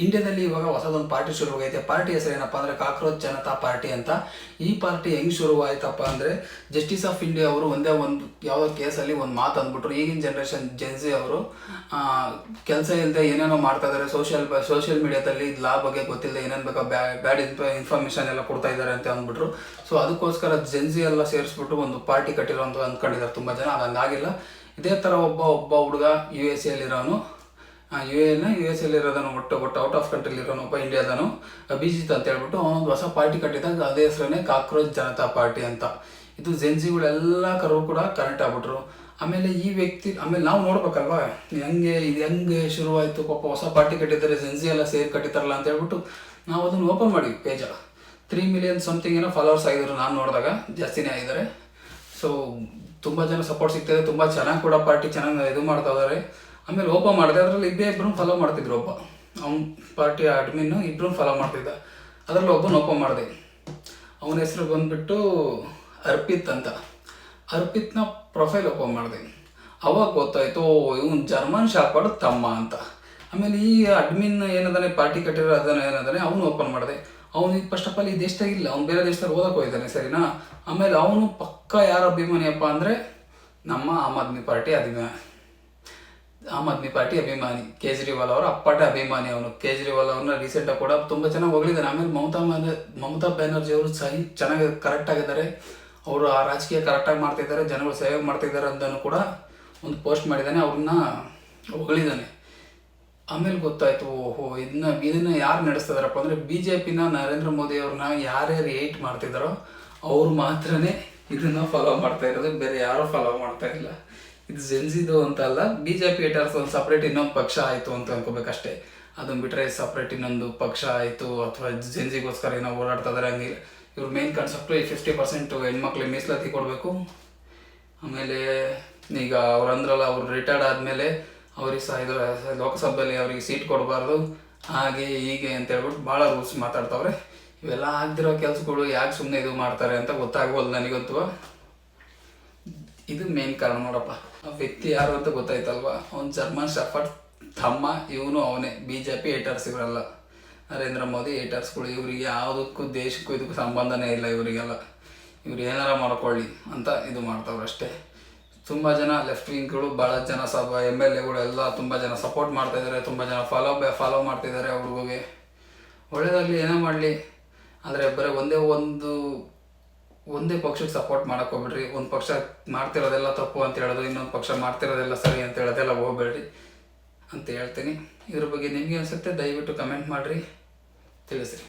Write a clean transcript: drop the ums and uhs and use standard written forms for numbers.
ಇಂಡಿಯಾದಲ್ಲಿ ಇವಾಗ ಹೊಸದೊಂದು ಪಾರ್ಟಿ ಶುರುವಾಗೈತೆ. ಪಾರ್ಟಿ ಹೆಸರು ಏನಪ್ಪ ಅಂದರೆ ಕಾಕ್ರೋಚ್ ಜನತಾ ಪಾರ್ಟಿ ಅಂತ. ಈ ಪಾರ್ಟಿ ಹೆಂಗೆ ಶುರುವಾಯ್ತಪ್ಪ ಅಂದರೆ, ಜಸ್ಟಿಸ್ ಆಫ್ ಇಂಡಿಯಾ ಅವರು ಒಂದೇ ಒಂದು ಯಾವುದೋ ಕೇಸಲ್ಲಿ ಒಂದು ಮಾತು ಅಂದ್ಬಿಟ್ರು. ಈಗಿನ ಜನ್ರೇಷನ್ ಜೆನ್ಸಿ ಅವರು ಕೆಲಸ ಇಲ್ಲದೆ ಏನೇನೋ ಮಾಡ್ತಾ ಇದ್ದಾರೆ, ಸೋಷಿಯಲ್ ಮೀಡಿಯಾದಲ್ಲಿ ಲಾ ಬಗ್ಗೆ ಗೊತ್ತಿಲ್ಲದೆ ಏನೇನು ಬೇಕೋ ಬ್ಯಾಡ್ ಇನ್ಫಾರ್ಮೇಷನ್ ಎಲ್ಲ ಕೊಡ್ತಾ ಇದ್ದಾರೆ ಅಂತ ಅಂದ್ಬಿಟ್ರು. ಸೊ ಅದಕ್ಕೋಸ್ಕರ ಜೆನ್ಸಿ ಎಲ್ಲ ಸೇರಿಸ್ಬಿಟ್ಟು ಒಂದು ಪಾರ್ಟಿ ಕಟ್ಟಿರೋ ಅಂತ ಅಂದ್ಕೊಂಡಿದ್ದಾರೆ ತುಂಬ ಜನ. ಅದು ಹಂಗಾಗಿಲ್ಲ. ಇದೇ ಥರ ಒಬ್ಬ ಹುಡುಗ USA ಯಲ್ಲಿರೋನು, US ಎಲ್ಲಿರೋದನ್ನು ಒಟ್ಟು ಔಟ್ ಆಫ್ ಕಂಟ್ರಿಲಿರೋನು, ಒಬ್ಬ ಇಂಡಿಯಾದನು ಅಭಿಜಿತ್ ಅಂತ ಹೇಳ್ಬಿಟ್ಟು ಅವನೊಂದು ಹೊಸ ಪಾರ್ಟಿ ಕಟ್ಟಿದಾಗ ಅದೇ ಹೆಸರೇ ಕಾಕ್ರೋಚ್ ಜನತಾ ಪಾರ್ಟಿ ಅಂತ. ಇದು ಜೆನ್ಸಿಗಳೆಲ್ಲ ಕರು ಕೂಡ ಕನೆಕ್ಟ್ ಆಗ್ಬಿಟ್ರು. ಆಮೇಲೆ ಈ ವ್ಯಕ್ತಿ ಆಮೇಲೆ ನಾವು ನೋಡ್ಬೇಕಲ್ವಾ ಹೆಂಗೆ ಶುರುವಾಯಿತು, ಪಾಪ ಹೊಸ ಪಾರ್ಟಿ ಕಟ್ಟಿದ್ದಾರೆ, ಜೆನ್ಸಿ ಎಲ್ಲ ಸೇರಿ ಕಟ್ಟಿತಾರಲ್ಲ ಅಂತ ಹೇಳ್ಬಿಟ್ಟು ನಾವು ಅದನ್ನು ಓಪನ್ ಮಾಡಿವಿ. ಪೇಜ 3 ಮಿಲಿಯನ್ ಸಮಥಿಂಗ್ ಏನೋ ಫಾಲೋವರ್ಸ್ ಆಗಿದ್ರು. ನಾನು ನೋಡಿದಾಗ ಜಾಸ್ತಿನೇ ಆಗಿದ್ದಾರೆ. ಸೊ ತುಂಬ ಜನ ಸಪೋರ್ಟ್ ಸಿಗ್ತಾಯಿದೆ, ತುಂಬ ಚೆನ್ನಾಗಿ ಕೂಡ ಪಾರ್ಟಿ ಚೆನ್ನಾಗಿ ಇದು ಮಾಡ್ತಾ ಇದ್ದಾರೆ. ಆಮೇಲೆ ಓಪನ್ ಮಾಡಿದೆ, ಅದರಲ್ಲಿ ಇಬ್ಬರು ಫಾಲೋ ಮಾಡ್ತಿದ್ರು. ಒಬ್ಬ ಅವ್ನ ಪಾರ್ಟಿ ಅಡ್ಮಿನ್ನು ಇಬ್ಬರು ಫಾಲೋ ಮಾಡ್ತಿದ್ದ. ಅದರಲ್ಲಿ ಒಬ್ಬನ ಓಪನ್ ಮಾಡಿದೆ. ಅವನ ಹೆಸರು ಬಂದುಬಿಟ್ಟು ಅರ್ಪಿತ್ ಅಂತ. ಅರ್ಪಿತ್ನ ಪ್ರೊಫೈಲ್ ಓಪನ್ ಮಾಡಿದೆ. ಅವಾಗ ಗೊತ್ತಾಯಿತು ಇವನು ಜರ್ಮನ್ ಶಾಪರ್ಡ್ ತಮ್ಮ ಅಂತ. ಆಮೇಲೆ ಈ ಅಡ್ಮಿನ್ ಏನದಾನೆ ಪಾರ್ಟಿ ಕಟ್ಟಿರೋ ಅದನ್ನು ಏನದಾನೆ ಅವನು ಓಪನ್ ಮಾಡಿದೆ. ಅವನು ಫಸ್ಟ್ ಆಫ್ ಆಲ್ ಈ ದೇಶದಾಗಿಲ್ಲ, ಅವ್ನು ಬೇರೆ ದೇಶದಲ್ಲಿ ಓದಕ್ಕೆ ಹೋಗಿದ್ದಾನೆ, ಸರಿನಾ. ಆಮೇಲೆ ಅವನು ಪಕ್ಕ ಯಾರ ಅಭಿಮಾನಿಯಪ್ಪ ಅಂದರೆ ನಮ್ಮ ಆಮ್ ಆದ್ಮಿ ಪಾರ್ಟಿ ಅಭಿಮಾನಿ ಕೇಜ್ರಿವಾಲ್ ಅವರ ಅಪ್ಪಟ ಅಭಿಮಾನಿ. ಅವನು ಕೇಜ್ರಿವಾಲ್ ಅವ್ರನ್ನ ರೀಸೆಂಟಾಗಿ ಕೂಡ ತುಂಬ ಚೆನ್ನಾಗಿ ಹೊಗಳಿದ್ದಾನೆ. ಆಮೇಲೆ ಮಮತಾ ಬ್ಯಾನರ್ಜಿ ಅವರು ಸಹಿ ಚೆನ್ನಾಗಿ ಕರೆಕ್ಟಾಗಿದ್ದಾರೆ. ಅವರು ಆ ರಾಜಕೀಯ ಕರೆಕ್ಟಾಗಿ ಮಾಡ್ತಿದ್ದಾರೆ, ಜನಗಳು ಸೇವೆ ಮಾಡ್ತಿದ್ದಾರೆ ಅಂತಲೂ ಕೂಡ ಒಂದು ಪೋಸ್ಟ್ ಮಾಡಿದ್ದಾನೆ, ಅವ್ರನ್ನ ಹೊಗಳಿದ್ದಾನೆ. ಆಮೇಲೆ ಗೊತ್ತಾಯಿತು, ಓಹೋ ಇದನ್ನು ಯಾರು ನಡೆಸ್ತಿದಾರಪ್ಪ ಅಂದರೆ BJPನ ನರೇಂದ್ರ ಮೋದಿ ಅವ್ರನ್ನ ಯಾರ್ಯಾರು ಏಟ್ ಮಾಡ್ತಿದ್ದಾರೋ ಅವ್ರು ಮಾತ್ರನೇ ಇದನ್ನು ಫಾಲೋ ಮಾಡ್ತಾ ಇರೋದು, ಬೇರೆ ಯಾರೂ ಫಾಲೋ ಮಾಡ್ತಾ ಇಲ್ಲ. ಇದು ಜೆನ್ಸಿದು ಅಂತ ಅಲ್ಲ, BJP ಏಟರ್ಸ್ ಒಂದು ಸಪ್ರೇಟ್ ಇನ್ನೊಂದು ಪಕ್ಷ ಆಯಿತು ಅಂತ ಅನ್ಕೋಬೇಕಷ್ಟೇ. ಅದನ್ನು ಬಿಟ್ಟರೆ ಸಪ್ರೇಟ್ ಇನ್ನೊಂದು ಪಕ್ಷ ಆಯಿತು ಅಥವಾ ಜೆನ್ಸಿಗೋಸ್ಕರ ಏನೋ ಓಡಾಡ್ತಾ ಇದ್ದಾರೆ ಹಂಗೆ. ಇವ್ರ ಮೇನ್ ಕಾನ್ಸೆಪ್ಟು ಈ 50% ಹೆಣ್ಮಕ್ಳಿಗೆ ಮೀಸಲಾತಿ ಕೊಡಬೇಕು. ಆಮೇಲೆ ಈಗ ಅವ್ರು ಅಂದ್ರಲ್ಲ, ಅವ್ರು ರಿಟೈರ್ಡ್ ಆದಮೇಲೆ ಅವ್ರಿಗೆ ಲೋಕಸಭೆಯಲ್ಲಿ ಅವ್ರಿಗೆ ಸೀಟ್ ಕೊಡಬಾರ್ದು, ಹಾಗೆ ಹೀಗೆ ಅಂತ ಹೇಳ್ಬಿಟ್ಟು ಭಾಳ ರೂಲ್ಸ್ ಮಾತಾಡ್ತಾವ್ರೆ. ಇವೆಲ್ಲ ಆಗ್ದಿರೋ ಕೆಲಸಗಳು ಯಾಕೆ ಸುಮ್ಮನೆ ಇದು ಮಾಡ್ತಾರೆ ಅಂತ ಗೊತ್ತಾಗೋಲ್ಲ ನನಗಂತೂ. ಇದು ಮೇನ್ ಕಾರಣ ನೋಡಪ್ಪ. ಆ ವ್ಯಕ್ತಿ ಯಾರು ಅಂತ ಗೊತ್ತಾಯ್ತಲ್ವ, ಅವ್ನು ಜರ್ಮನ್ ಶಾಫರ್ಡ್ ತಮ್ಮ. ಇವನು ಅವನೇ. BJP ಏಟರ್ಸ್ ಇವರೆಲ್ಲ, ನರೇಂದ್ರ ಮೋದಿ ಏಟರ್ಸ್ಗಳು. ಇವರಿಗೆ ಯಾವುದಕ್ಕೂ ದೇಶಕ್ಕೂ ಇದಕ್ಕೂ ಸಂಬಂಧನೇ ಇಲ್ಲ. ಇವರಿಗೆಲ್ಲ ಇವ್ರು ಏನಾರ ಮಾಡ್ಕೊಳ್ಳಿ ಅಂತ ಇದು ಮಾಡ್ತಾವ್ರು ಅಷ್ಟೇ. ತುಂಬ ಜನ ಲೆಫ್ಟ್ ವಿಂಗ್ಗಳು, ಭಾಳ ಜನ MLAಗಳು ಎಲ್ಲ ತುಂಬ ಜನ ಸಪೋರ್ಟ್ ಮಾಡ್ತಾಯಿದ್ದಾರೆ, ತುಂಬ ಜನ ಫಾಲೋ ಮಾಡ್ತಿದ್ದಾರೆ. ಅವ್ರಿಗೂ ಒಳ್ಳೆಯದಾಗಲಿ, ಏನೋ ಮಾಡಲಿ. ಆದರೆ ಬರೀ ಒಂದೇ ಪಕ್ಷಕ್ಕೆ ಸಪೋರ್ಟ್ ಮಾಡೋಕೆ ಹೋಗ್ಬೇಡ್ರಿ. ಒಂದು ಪಕ್ಷ ಮಾಡ್ತಿರೋದೆಲ್ಲ ತಪ್ಪು ಅಂತ ಹೇಳೋದು, ಇನ್ನೊಂದು ಪಕ್ಷ ಮಾಡ್ತಿರೋದೆಲ್ಲ ಸರಿ ಅಂತ ಹೇಳೋದೆಲ್ಲ ಹೋಗ್ಬೇಡ್ರಿ ಅಂತ ಹೇಳ್ತೀನಿ. ಇದ್ರ ಬಗ್ಗೆ ನಿಮಗೆ ಅನಿಸುತ್ತೆ ದಯವಿಟ್ಟು ಕಮೆಂಟ್ ಮಾಡಿರಿ, ತಿಳಿಸ್ರಿ.